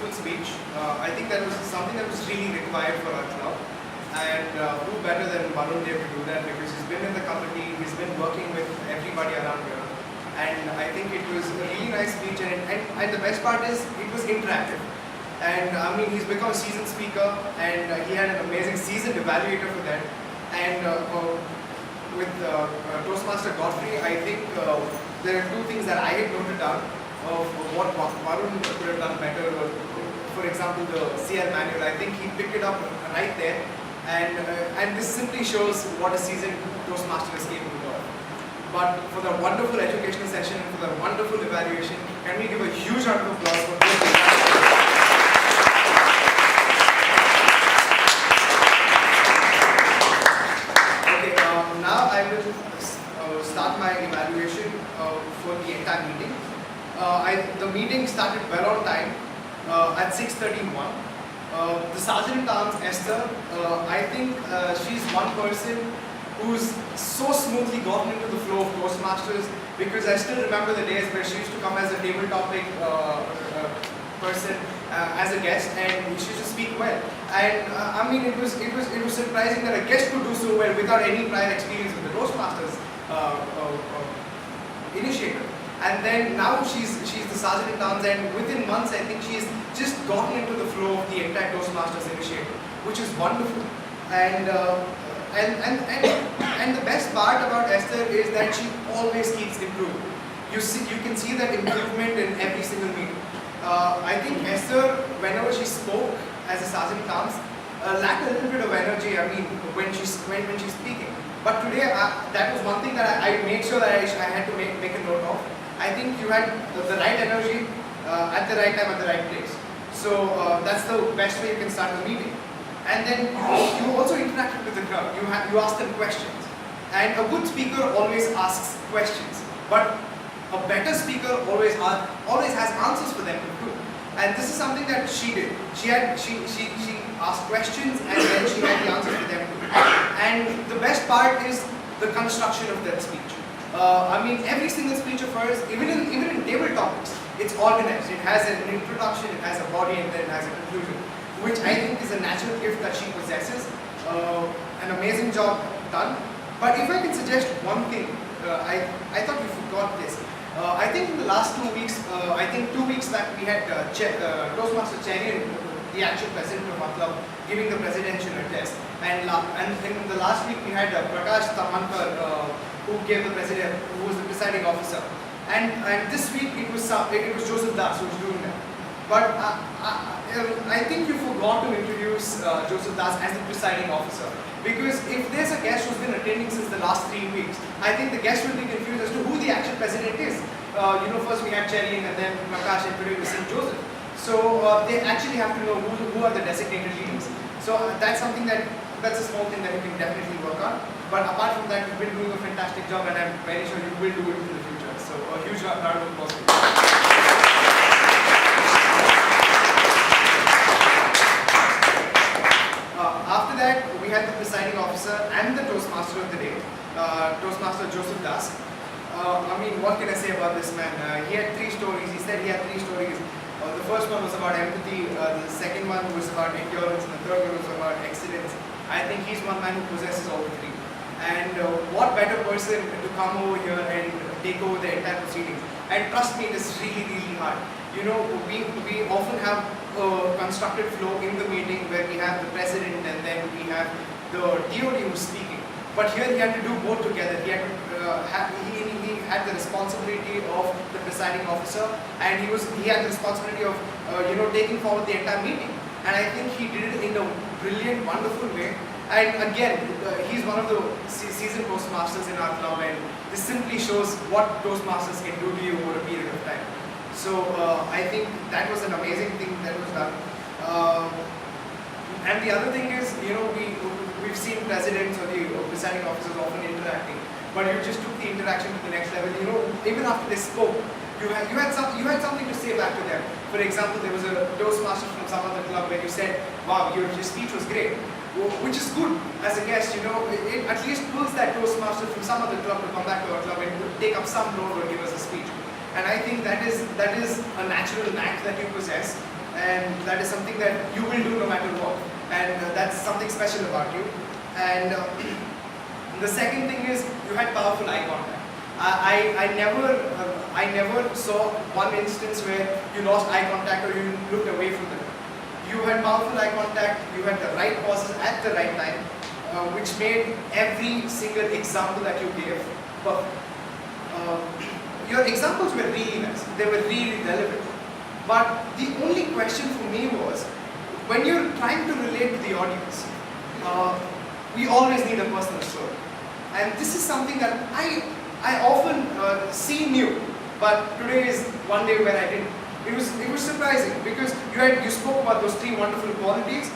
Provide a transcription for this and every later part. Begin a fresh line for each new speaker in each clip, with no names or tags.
wonderful speech. I think that was something that was really required for our club. And who better than Varun Dev to do that, because he's been in the company, he's been working with everybody around here. And I think it was a really nice speech, and the best part is it was interactive. And I mean, he's become a seasoned speaker, and he had an amazing seasoned evaluator for that. And with Toastmaster Godfrey, I think there are two things that I had noted down of what Varun could have done better. For example, the CL manual, I think he picked it up right there. And this simply shows what a seasoned Toastmaster is capable of. But for the wonderful educational session and for the wonderful evaluation, can we give a huge round of applause for both of them? Okay, now I will start my evaluation for the entire meeting. The meeting started well on time at 6:31. The Sergeant-at-Arms, Esther, I think she's one person who's so smoothly gotten into the flow of Toastmasters, because I still remember the days where she used to come as a table topic person as a guest, and she used to speak well. And I mean, it was surprising that a guest could do so well without any prior experience with the Toastmasters initiative. And then now she's the Sergeant-at-Arms, and within months I think she's just gotten into the flow of the entire Toastmasters initiative, which is wonderful. And the best part about Esther is that she always keeps improving. You can see that improvement in every single meeting. I think Esther, whenever she spoke as a Sergeant-at-Arms, lacked a little bit of energy. I mean, when she's speaking. But today, that was one thing that I made sure that I had to make a note of. I think you had the right energy at the right time at the right place. So that's the best way you can start the meeting. And then you also interacted with the crowd. You asked them questions. And a good speaker always asks questions. But a better speaker always has answers for them too. And this is something that she did. She asked questions, and then she had the answers for them too. And the best part is the construction of that speech. I mean, every single speech of hers, even in table topics, it's organized. It has an introduction, it has a body, and then it has a conclusion, which I think is a natural gift that she possesses. An amazing job done. But if I can suggest one thing, I thought you forgot this. I think in the last 2 weeks, I think 2 weeks back, we had Toastmaster Cherian, the actual president of our club, giving the presidential address. And in the last week, we had Prakash Tamankar, who gave the president, who was the presiding officer. And this week it was Joseph Das who was doing that. But I think you forgot to introduce Joseph Das as the presiding officer. Because if there's a guest who's been attending since the last 3 weeks, I think the guest will be confused as to who the actual president is. First we had Cherian, and then Prakash, and today we St. Joseph. So they actually have to know who are the designated leaders. So that's something that's a small thing that you can definitely work on. But apart from that, you've been doing a fantastic job, and I'm very sure you will do it in the future. So a huge round of applause. After that, we had the presiding officer and the Toastmaster of the day, Toastmaster Joseph Das. I mean, what can I say about this man? He had 3 stories. He said he had 3 stories. The first one was about empathy, the second one was about endurance, and the third one was about excellence. I think he's one man who possesses all 3. And what better person to come over here and take over the entire proceedings. And trust me, it is really, really hard. You know, we often have a constructed flow in the meeting where we have the president and then we have the DOD who's speaking. But here he had to do both together. He had to, he had the responsibility of the presiding officer, and he had the responsibility of taking forward the entire meeting. And I think he did it in a brilliant, wonderful way. And again, he's one of the seasoned Toastmasters in our club, and this simply shows what Toastmasters can do to you over a period of time. So I think that was an amazing thing that was done. And the other thing is, we've seen presidents or the presiding officers often interacting, but you just took the interaction to the next level. Even after they spoke, you had something to say back to them. For example, there was a Toastmaster from some other club where you said, "Wow, your speech was great," which is good as a guest. It at least pulls that Toastmaster from some other club to come back to our club and take up some role or give us a speech. And I think that is a natural knack that you possess. and that is something that you will do no matter what, and that's something special about you. And the second thing is you had powerful eye contact. I never saw one instance where you lost eye contact or you looked away from them. You had powerful eye contact, you had the right pauses at the right time, which made every single example that you gave perfect. Your examples were really nice, they were really relevant. But the only question for me was, when you're trying to relate to the audience, we always need a personal story. And this is something that I often see new, but today is one day where I didn't. It was surprising because you spoke about those 3 wonderful qualities,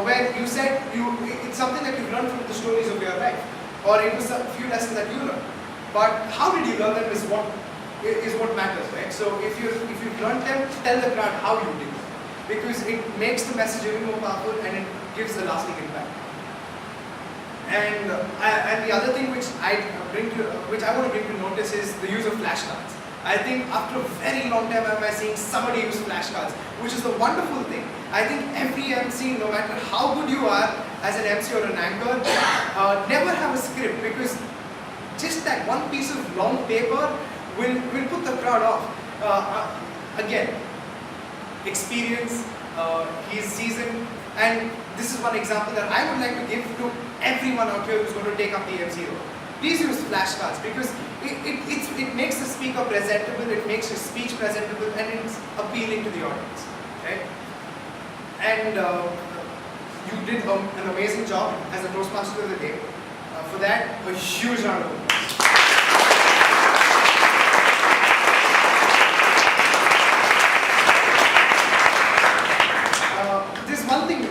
where you said it's something that you've learned from the stories of your life, or it was a few lessons that you learned. But how did you learn them is what matters, right? So if you've learned them, tell the crowd how you did it, because it makes the message even more powerful and it gives a lasting impact. And the other thing which I want to bring to notice is the use of flashcards. I think after a very long time I'm seeing somebody use flashcards, which is the wonderful thing. I think every MC, no matter how good you are as an MC or an anchor, never have a script, because just that one piece of long paper will put the crowd off. Again, experience, he's seasoned, and this is one example that I would like to give to everyone out here who's going to take up the MC role. Please use flashcards, because it makes the speaker presentable, it makes your speech presentable, and it's appealing to the audience. Right? And you did an amazing job as a Toastmaster of the day. For that, a huge round of applause. There's one thing,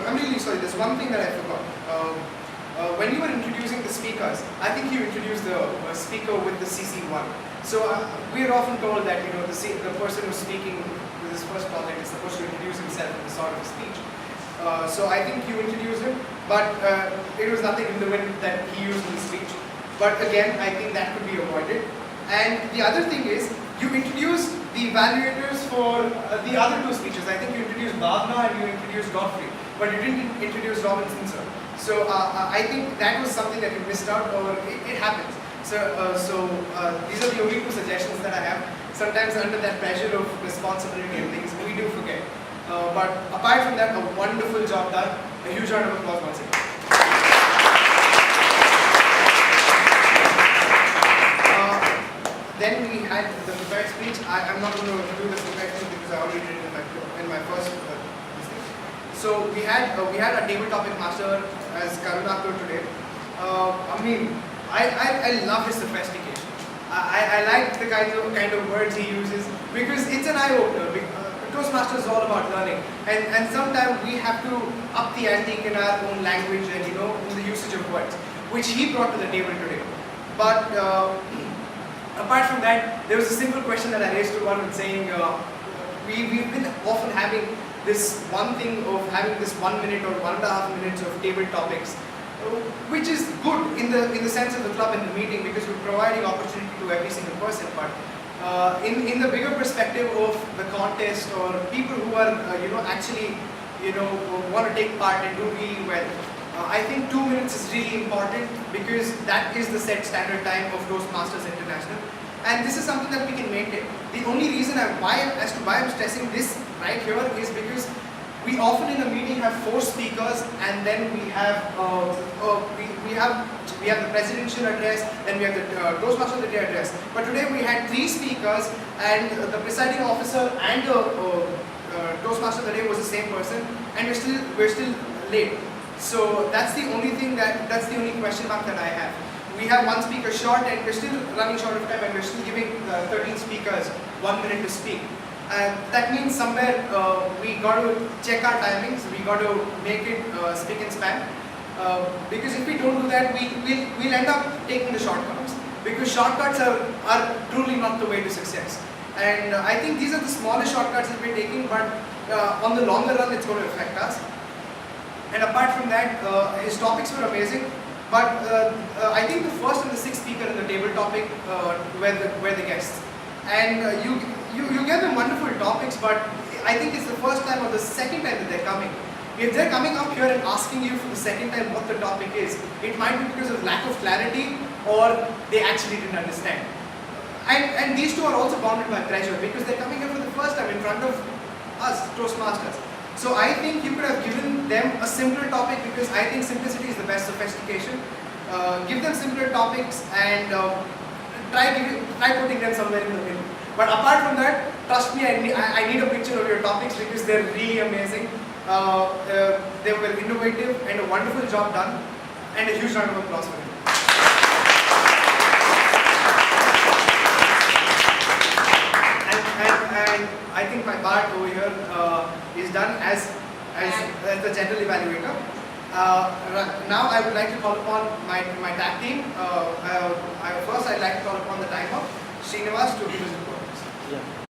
I'm really sorry, there's one thing that I forgot. When you were introducing the speakers, I think you introduced the speaker with the CC1. So we are often told that the person who's speaking with his first project is supposed to introduce himself in the sort of a speech. So I think you introduced him, but it was nothing in the wind that he used in the speech. But again, I think that could be avoided. And the other thing is, you introduced the evaluators for the other 2 speeches. I think you introduced Bhavna and you introduced Godfrey, but you didn't introduce Robinson, sir. So I think that was something that you missed out, or it happens. So these are the only 2 suggestions that I have. Sometimes under that pressure of responsibility and things, we do forget. But apart from that, a wonderful job done. A huge round of applause once again. Then we had the prepared speech. I'm not going to do the prepared speech because I already did it in my first thing. So we had a table topic master as Karunakar today. I love his sophistication. I like the kind of words he uses, because it's an eye-opener. Toastmaster is all about learning, and sometimes we have to up the ante in our own language and in the usage of words, which he brought to the table today. But apart from that, there was a simple question that I raised to one, saying we've been often having this one thing of having this 1 minute or 1.5 minutes of table topics, which is good in the sense of the club and the meeting, because we're providing opportunity to every single person. But in the bigger perspective of the contest, or people who are actually want to take part and do really well, I think 2 minutes is really important, because that is the set standard time of Toastmasters International, and this is something that we can maintain. The only reason why I'm stressing this right here is because we often in a meeting have 4 speakers, and then we have the presidential address, then we have the Toastmaster of the Day address. But today we had 3 speakers, and the presiding officer and the Toastmaster of the Day was the same person, and we're still late. So that's the only question mark that I have. We have 1 speaker short, and we're still running short of time, and we're still giving 13 speakers 1 minute to speak. And that means somewhere we got to check our timings, we got to make it spick and span. Because if we don't do that, we'll end up taking the shortcuts. Because shortcuts are truly not the way to success. And I think these are the smallest shortcuts that we're taking, but on the longer run, it's going to affect us. And apart from that, his topics were amazing. But I think the first and the 6th speaker in the table topic were the guests. And you gave them wonderful topics, but I think it's the first time or the second time that they're coming. If they're coming up here and asking you for the second time what the topic is, it might be because of lack of clarity or they actually didn't understand. And these two are also bounded by pressure because they're coming here for the first time in front of us, Toastmasters. So I think you could have given them a simpler topic because I think simplicity is the best sophistication. Give them simpler topics and try putting them somewhere in the middle. But apart from that, trust me, I need a picture of your topics because they're really amazing. They were innovative and a wonderful job done, and a huge round of applause for them. And I think my part over here is done as the general evaluator. Now I would like to call upon my tag team. First I'd like to call upon the timer, Srinivas, to give us the